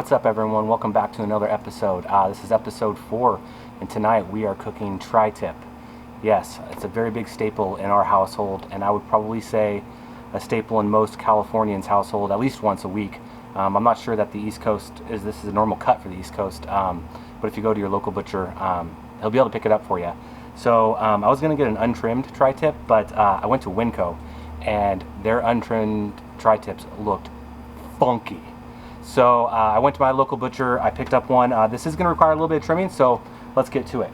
What's up, everyone? Welcome back to another episode. This is episode 4, and tonight we are cooking tri-tip. Yes, it's a very big staple in our household, and I would probably say a staple in most Californians' household at least once a week. I'm not sure that the East Coast this is a normal cut for the East Coast, but if you go to your local butcher, he'll be able to pick it up for you. So I was going to get an untrimmed tri-tip, but I went to Winco, and their untrimmed tri-tips looked funky. So I went to my local butcher, I picked up one. This is going to require a little bit of trimming, so let's get to it.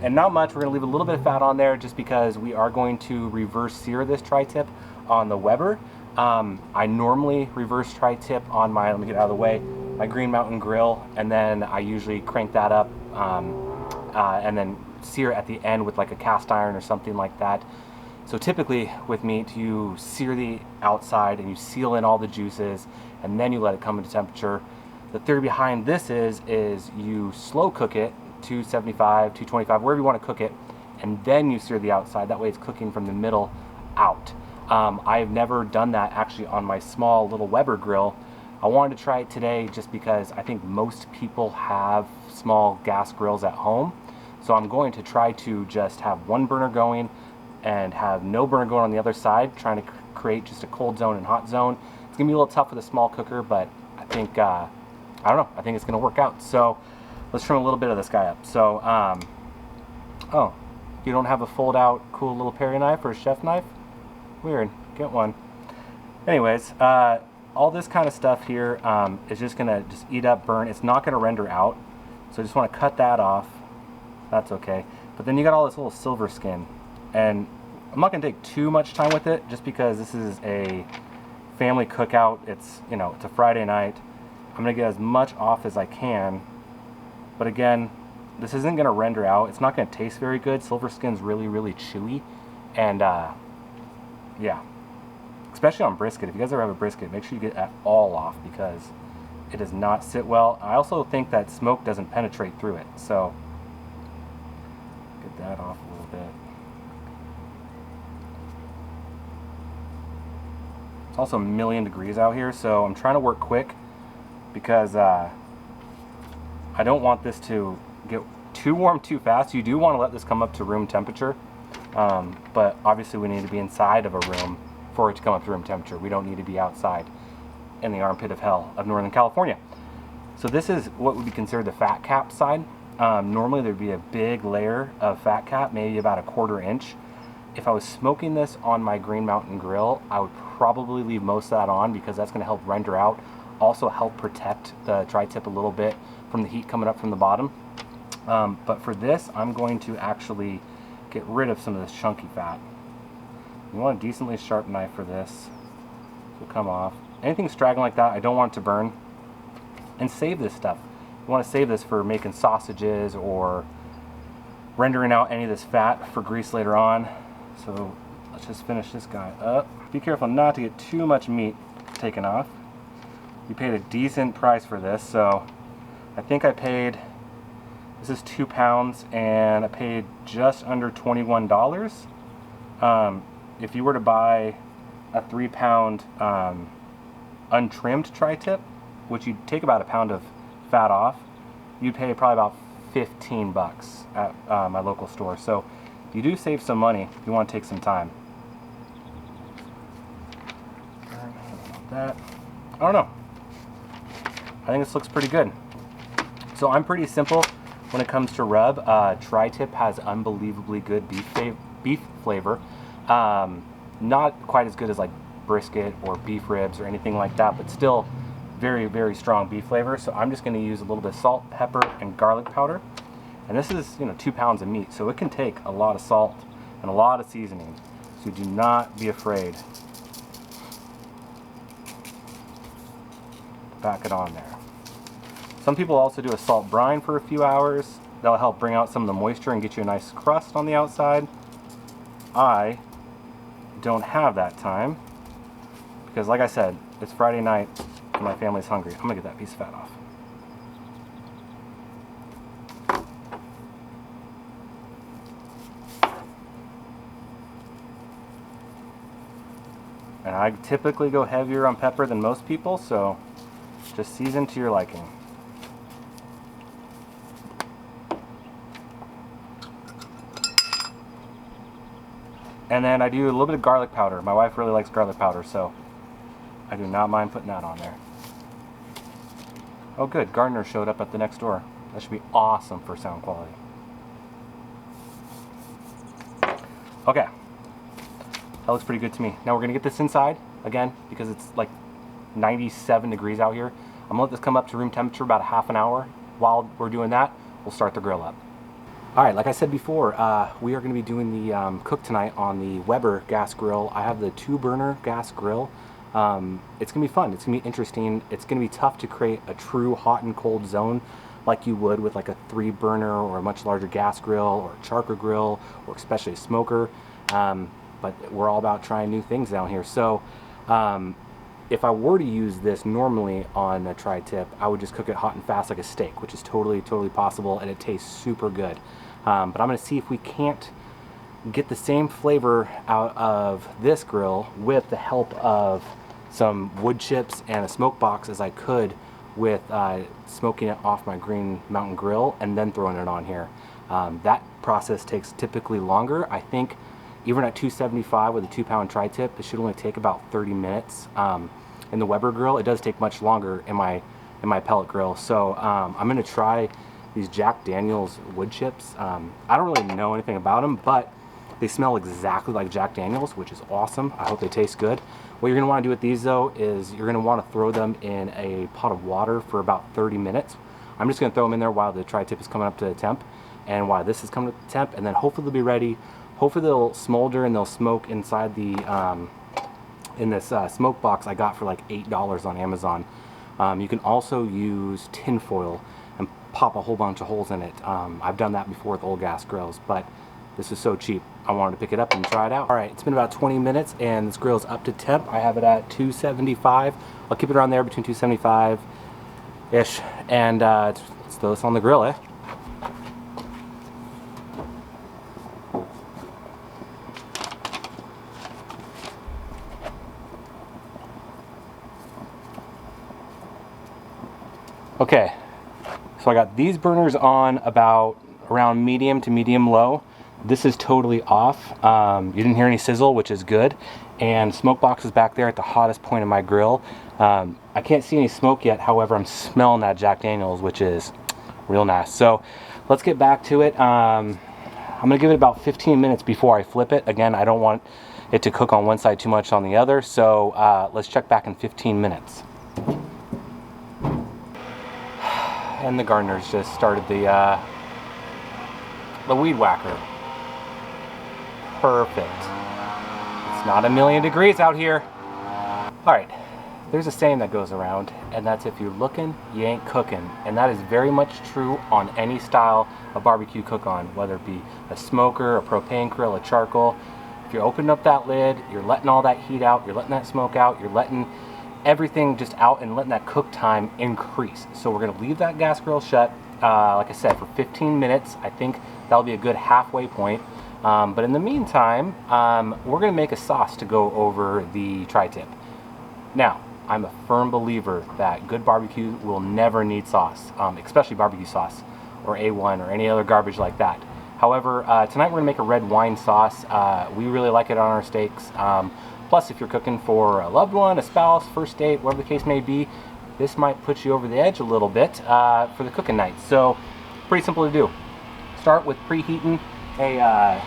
And not much, we're going to leave a little bit of fat on there just because we are going to reverse sear this tri-tip on the Weber. I normally reverse tri-tip on my, let me get out of the way, my Green Mountain grill, and then I usually crank that up and then sear at the end with like a cast iron or something like that. So typically with meat, you sear the outside and you seal in all the juices, and then you let it come into temperature. The theory behind this is you slow cook it, 275, 225, wherever you want to cook it, and then you sear the outside. That way it's cooking from the middle out. I've never done that actually on my small little Weber grill. I wanted to try it today just because I think most people have small gas grills at home. So I'm going to try to just have one burner going and have no burner going on the other side, trying to create just a cold zone and hot zone. It's gonna be a little tough with a small cooker, but I think, I don't know, I think it's gonna work out. So let's trim a little bit of this guy up. So, oh, you don't have a fold out cool little paring knife or a chef knife? Weird, get one. Anyways, all this kind of stuff here is just gonna just eat up, burn. It's not gonna render out. So I just wanna cut that off. That's okay. But then you got all this little silver skin. And I'm not gonna take too much time with it just because this is a family cookout. It's, you know, it's a Friday night. I'm gonna get as much off as I can. But again, this isn't gonna render out. It's not gonna taste very good. Silver skin's really, really chewy. And yeah, especially on brisket. If you guys ever have a brisket, make sure you get that all off because it does not sit well. I also think that smoke doesn't penetrate through it. So get that off a little bit. It's also a million degrees out here, so I'm trying to work quick because I don't want this to get too warm too fast. You do want to let this come up to room temperature, but obviously we need to be inside of a room for it to come up to room temperature. We don't need to be outside in the armpit of hell of Northern California. So this is what would be considered the fat cap side. Normally there'd be a big layer of fat cap, maybe about a 1/4 inch. If I was smoking this on my Green Mountain grill, I would probably leave most of that on because that's going to help render out, also help protect the tri-tip a little bit from the heat coming up from the bottom. But for this, I'm going to actually get rid of some of this chunky fat. You want a decently sharp knife for this. It'll come off. Anything straggling like that, I don't want it to burn. And save this stuff. You want to save this for making sausages or rendering out any of this fat for grease later on. So let's just finish this guy up. Be careful not to get too much meat taken off. You paid a decent price for this, so I think I paid, this is 2 pounds, and I paid just under $21. If you were to buy a 3-pound untrimmed tri-tip, which you'd take about a pound of fat off, you'd pay probably about 15 bucks at my local store. So you do save some money if you want to take some time. That, I don't know. I think this looks pretty good. So I'm pretty simple when it comes to rub. Tri-tip has unbelievably good beef flavor. Not quite as good as like brisket or beef ribs or anything like that, but still very, very strong beef flavor. So I'm just going to use a little bit of salt, pepper, and garlic powder. And this is, 2 pounds of meat, so it can take a lot of salt and a lot of seasoning. So do not be afraid to pack it on there. Some people also do a salt brine for a few hours. That'll help bring out some of the moisture and get you a nice crust on the outside. I don't have that time because, like I said, it's Friday night and my family's hungry. I'm gonna get that piece of fat off. And I typically go heavier on pepper than most people, so just season to your liking. And then I do a little bit of garlic powder. My wife really likes garlic powder, so I do not mind putting that on there. Oh good, gardener showed up at the next door. That should be awesome for sound quality. Okay, that looks pretty good to me. Now we're gonna get this inside, again, because it's like 97 degrees out here. I'm gonna let this come up to room temperature about a half an hour. While we're doing that, we'll start the grill up. All right, like I said before, we are gonna be doing the cook tonight on the Weber gas grill. I have the 2-burner gas grill. It's gonna be fun, it's gonna be interesting. It's gonna be tough to create a true hot and cold zone like you would with like a 3-burner or a much larger gas grill or a charcoal grill or especially a smoker. But we're all about trying new things down here. So if I were to use this normally on a tri-tip, I would just cook it hot and fast like a steak, which is totally possible, and it tastes super good. But I'm gonna see if we can't get the same flavor out of this grill with the help of some wood chips and a smoke box as I could with smoking it off my Green Mountain grill and then throwing it on here. That process takes typically longer. I think even at 275 with a 2-pound tri-tip, it should only take about 30 minutes. In the Weber grill, it does take much longer in my pellet grill. So I'm gonna try these Jack Daniel's wood chips. I don't really know anything about them, but they smell exactly like Jack Daniel's, which is awesome. I hope they taste good. What you're gonna wanna do with these though is you're gonna wanna throw them in a pot of water for about 30 minutes. I'm just gonna throw them in there while the tri-tip is coming up to the temp and while this is coming up to the temp, and then hopefully they'll be ready. Hopefully they'll smolder and they'll smoke inside the, in this smoke box I got for like $8 on Amazon. You can also use tin foil and pop a whole bunch of holes in it. I've done that before with old gas grills, but this is so cheap. I wanted to pick it up and try it out. All right, it's been about 20 minutes and this grill's up to temp. I have it at 275. I'll keep it around there between 275-ish. And let's throw this on the grill, eh? Okay, so I got these burners on around medium to medium low. This is totally off. You didn't hear any sizzle, which is good. And smoke box is back there at the hottest point of my grill. I can't see any smoke yet, however, I'm smelling that Jack Daniel's, which is real nice. So let's get back to it. I'm gonna give it about 15 minutes before I flip it. Again, I don't want it to cook on one side too much on the other, so let's check back in 15 minutes. And the gardeners just started the weed whacker. Perfect. It's not a million degrees out here. All right, there's a saying that goes around, and that's if you're looking, you ain't cooking. And that is very much true on any style of barbecue cook-on, whether it be a smoker, a propane grill, a charcoal. If you're opening up that lid, you're letting all that heat out, you're letting that smoke out, you're letting everything just out and letting that cook time increase. So we're gonna leave that gas grill shut, like I said, for 15 minutes. I think that'll be a good halfway point. But in the meantime, we're gonna make a sauce to go over the tri-tip. Now, I'm a firm believer that good barbecue will never need sauce, especially barbecue sauce or A1 or any other garbage like that. However, tonight we're gonna make a red wine sauce. We really like it on our steaks. Plus, if you're cooking for a loved one, a spouse, first date, whatever the case may be, this might put you over the edge a little bit for the cooking night. So, pretty simple to do. Start with preheating a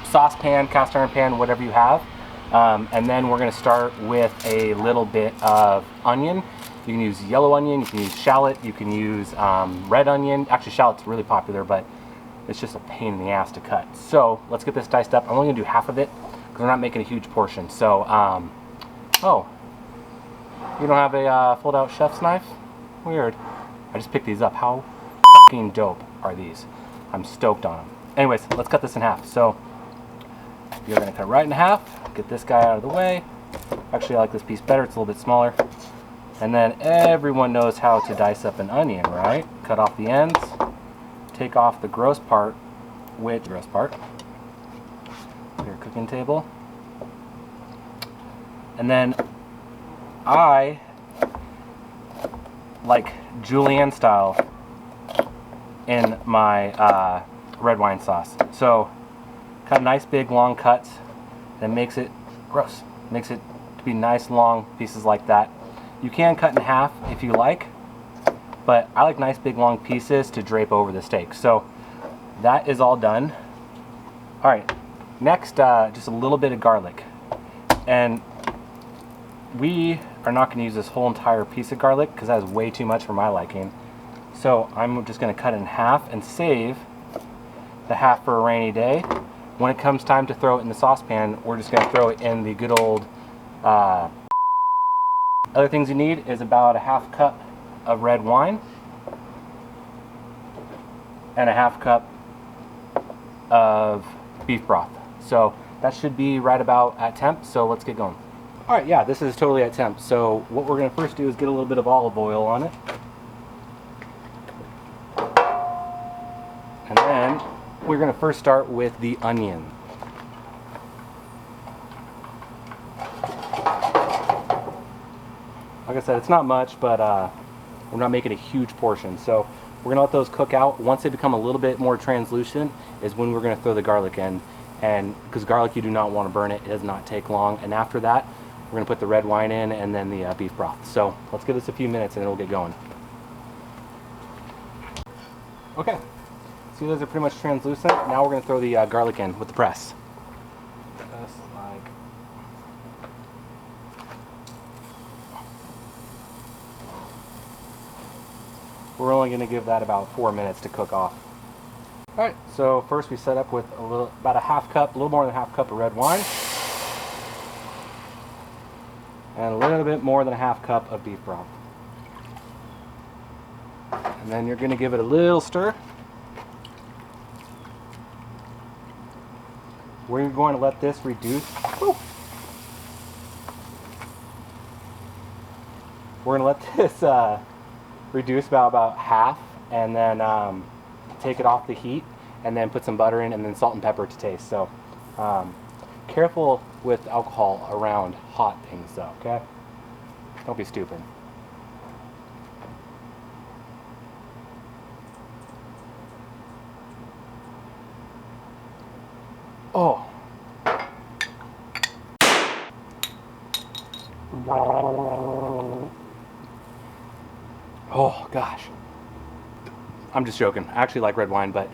saucepan, cast iron pan, whatever you have. And then we're going to start with a little bit of onion. You can use yellow onion, you can use shallot, you can use red onion. Actually, shallot's really popular, but it's just a pain in the ass to cut. So, let's get this diced up. I'm only going to do half of it, we're not making a huge portion. So, oh, you don't have a fold-out chef's knife? Weird. I just picked these up. How fucking dope are these? I'm stoked on them. Anyways, let's cut this in half. So, you're gonna cut right in half. Get this guy out of the way. Actually, I like this piece better. It's a little bit smaller. And then everyone knows how to dice up an onion, right? Cut off the ends. Take off the gross part. Which gross part? Your cooking table. And then I like julienne style in my red wine sauce. So Got nice big long cuts, and makes it gross. Makes it to be nice long pieces like that. You can cut in half if you like, but I like nice big long pieces to drape over the steak. So that is all done. All right, next just a little bit of garlic. And we are not going to use this whole entire piece of garlic because that is way too much for my liking. So I'm just going to cut it in half and save the half for a rainy day. When it comes time to throw it in the saucepan, we're just going to throw it in the good old... Other things you need is about a half cup of red wine and a half cup of beef broth. So that should be right about at temp, so let's get going. All right, yeah, this is totally at temp. So what we're gonna first do is get a little bit of olive oil on it. And then we're gonna first start with the onion. Like I said, it's not much, but we're not making a huge portion. So we're gonna let those cook out. Once they become a little bit more translucent is when we're gonna throw the garlic in. And because garlic, you do not want to burn it. It does not take long. And after that, we're gonna put the red wine in and then the beef broth. So let's give this a few minutes and it'll get going. Okay, see those are pretty much translucent. Now we're gonna throw the garlic in with the press. Just like... We're only going to give that about 4 minutes to cook off. Alright, so first we set up with about a half cup, a little more than a half cup of red wine. And a little bit more than a half cup of beef broth. And then you're going to give it a little stir. We're going to let this reduce. Woo! We're going to let this reduce about half, and then take it off the heat, and then put some butter in, and then salt and pepper to taste. So careful with alcohol around hot things though, okay? Don't be stupid. Oh. Oh gosh, I'm just joking. I actually like red wine, but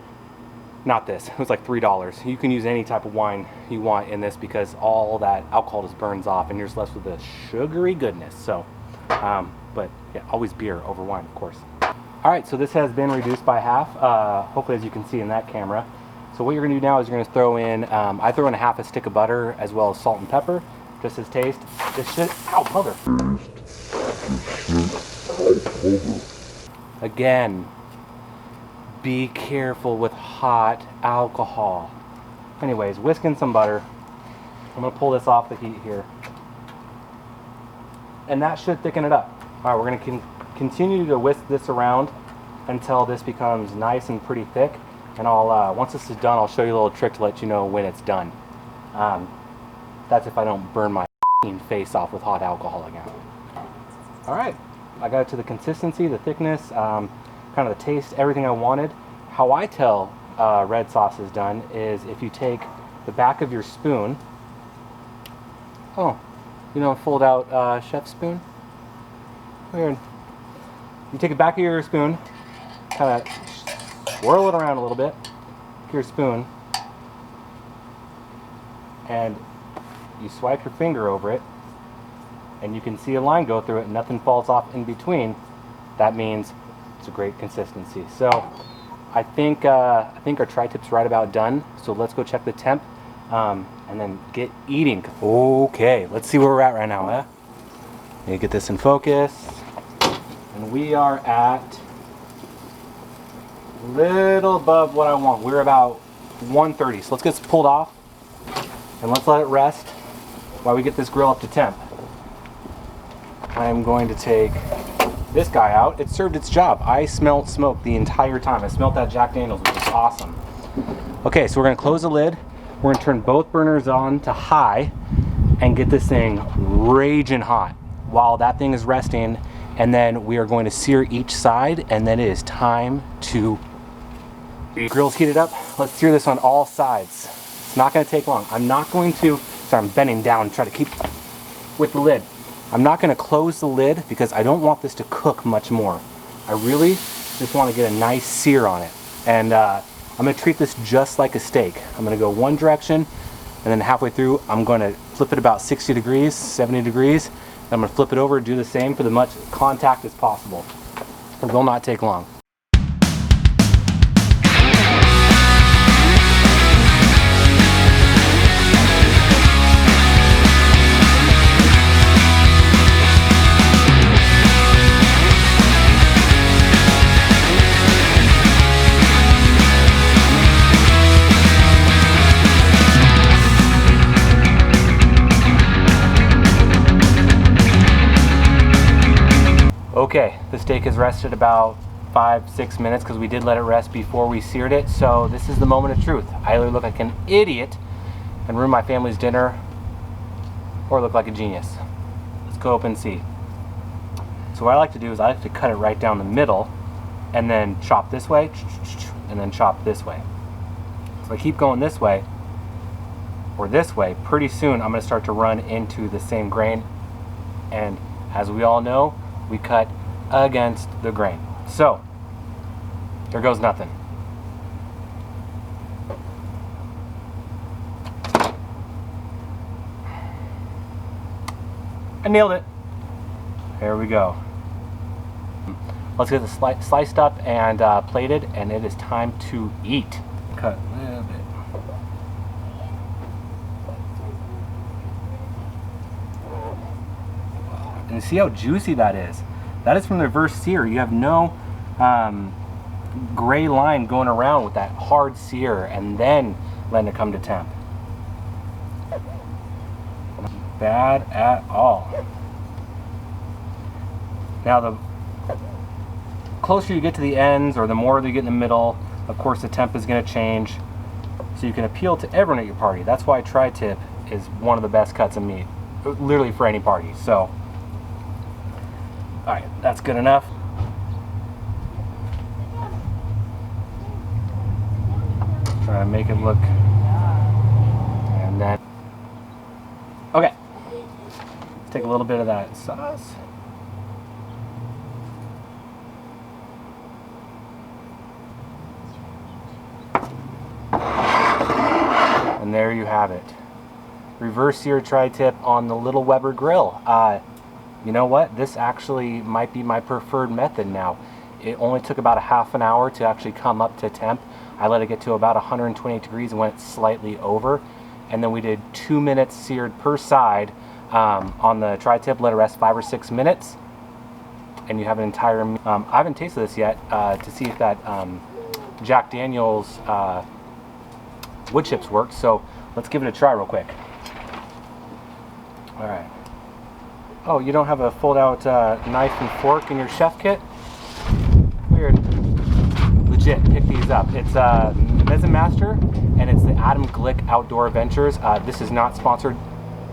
not this. It was like $3. You can use any type of wine you want in this because all that alcohol just burns off and you're just left with the sugary goodness. So, but yeah, always beer over wine, of course. All right, so this has been reduced by half, hopefully as you can see in that camera. So what you're gonna do now is you're gonna throw in, I throw in a half a stick of butter as well as salt and pepper, just as taste. This shit, ow, mother. Again, be careful with hot alcohol. Anyways, whisk in some butter. I'm gonna pull this off the heat here. And that should thicken it up. All right, we're gonna continue to whisk this around until this becomes nice and pretty thick. And I'll, once this is done, I'll show you a little trick to let you know when it's done. That's if I don't burn my face off with hot alcohol again. All right. I got it to the consistency, the thickness, kind of the taste, everything I wanted. How I tell red sauce is done is if you take the back of your spoon, fold out chef spoon. Weird. You take the back of your spoon, kind of swirl it around a little bit, take your spoon, and you swipe your finger over it, and you can see a line go through it and nothing falls off in between. That means it's a great consistency. So I think our tri-tip's right about done. So let's go check the temp and then get eating. Okay, let's see where we're at right now. Let me get this in focus. And we are at a little above what I want. We're about 130. So let's get this pulled off and let's let it rest while we get this grill up to temp. I'm going to take this guy out. It served its job. I smelled smoke the entire time. I smelled that Jack Daniels, which is awesome. Okay, so we're gonna close the lid. We're gonna turn both burners on to high and get this thing raging hot while that thing is resting. And then we are going to sear each side, and then it is time to eat. Grill's heated up. Let's sear this on all sides. not going to take long. I'm not going to, sorry, I'm bending down to try to keep with the lid. I'm not going to close the lid because I don't want this to cook much more. I really just want to get a nice sear on it. And I'm going to treat this just like a steak. I'm going to go one direction, and then halfway through, I'm going to flip it about 60 degrees, 70 degrees. And I'm going to flip it over, do the same for the much contact as possible. It will not take long. Okay, the steak has rested about 5-6 minutes because we did let it rest before we seared it. So this is the moment of truth. I either look like an idiot and ruin my family's dinner, or look like a genius. Let's go up and see. So what I like to do is I like to cut it right down the middle and then chop this way and then chop this way. So I keep going this way or this way, pretty soon I'm going to start to run into the same grain, and as we all know, we cut against the grain. So there goes nothing. I nailed it. There we go. Let's get this sliced up and plated, and it is time to eat. Cut a little bit. And see how juicy that is. That is from the reverse sear. You have no gray line going around with that hard sear and then letting it come to temp. Not bad at all. Now the closer you get to the ends, or the more you get in the middle, of course the temp is going to change. So you can appeal to everyone at your party. That's why tri-tip is one of the best cuts of meat, literally for any party. So alright, that's good enough. Try to make it look, and then, okay, let's take a little bit of that sauce. And there you have it. Reverse sear tri-tip on the little Weber grill. You know what? This actually might be my preferred method now. It only took about a half an hour to actually come up to temp. I let it get to about 128 degrees and went slightly over. And then we did 2 minutes seared per side on the tri-tip. Let it rest 5 or 6 minutes. And you have an entire meal. I haven't tasted this yet to see if that Jack Daniel's wood chips work. So let's give it a try real quick. All right. Oh, you don't have a fold-out knife and fork in your chef kit? Weird. Legit, pick these up. It's Mezza Master, and it's the Adam Glick Outdoor Adventures. This is not sponsored.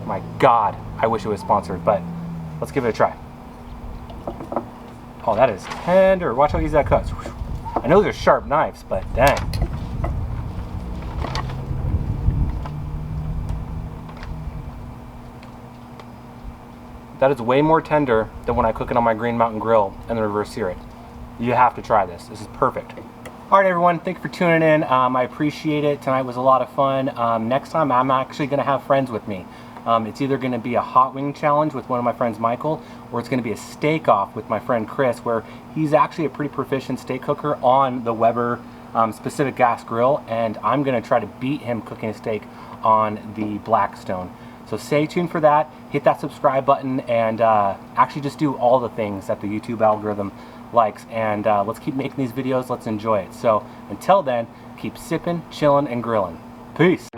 My God, I wish it was sponsored, but let's give it a try. Oh, that is tender. Watch how easy that cuts. I know they're sharp knives, but dang. That is way more tender than when I cook it on my Green Mountain Grill and then reverse sear it. You have to try this. This is perfect. All right, everyone. Thank you for tuning in. I appreciate it. Tonight was a lot of fun. Next time, I'm actually going to have friends with me. It's either going to be a hot wing challenge with one of my friends, Michael, or it's going to be a steak off with my friend Chris, where he's actually a pretty proficient steak cooker on the Weber specific gas grill, and I'm going to try to beat him cooking a steak on the Blackstone. So stay tuned for that. Hit that subscribe button, and actually just do all the things that the YouTube algorithm likes. And let's keep making these videos. Let's enjoy it. So until then, keep sipping, chilling, and grilling. Peace.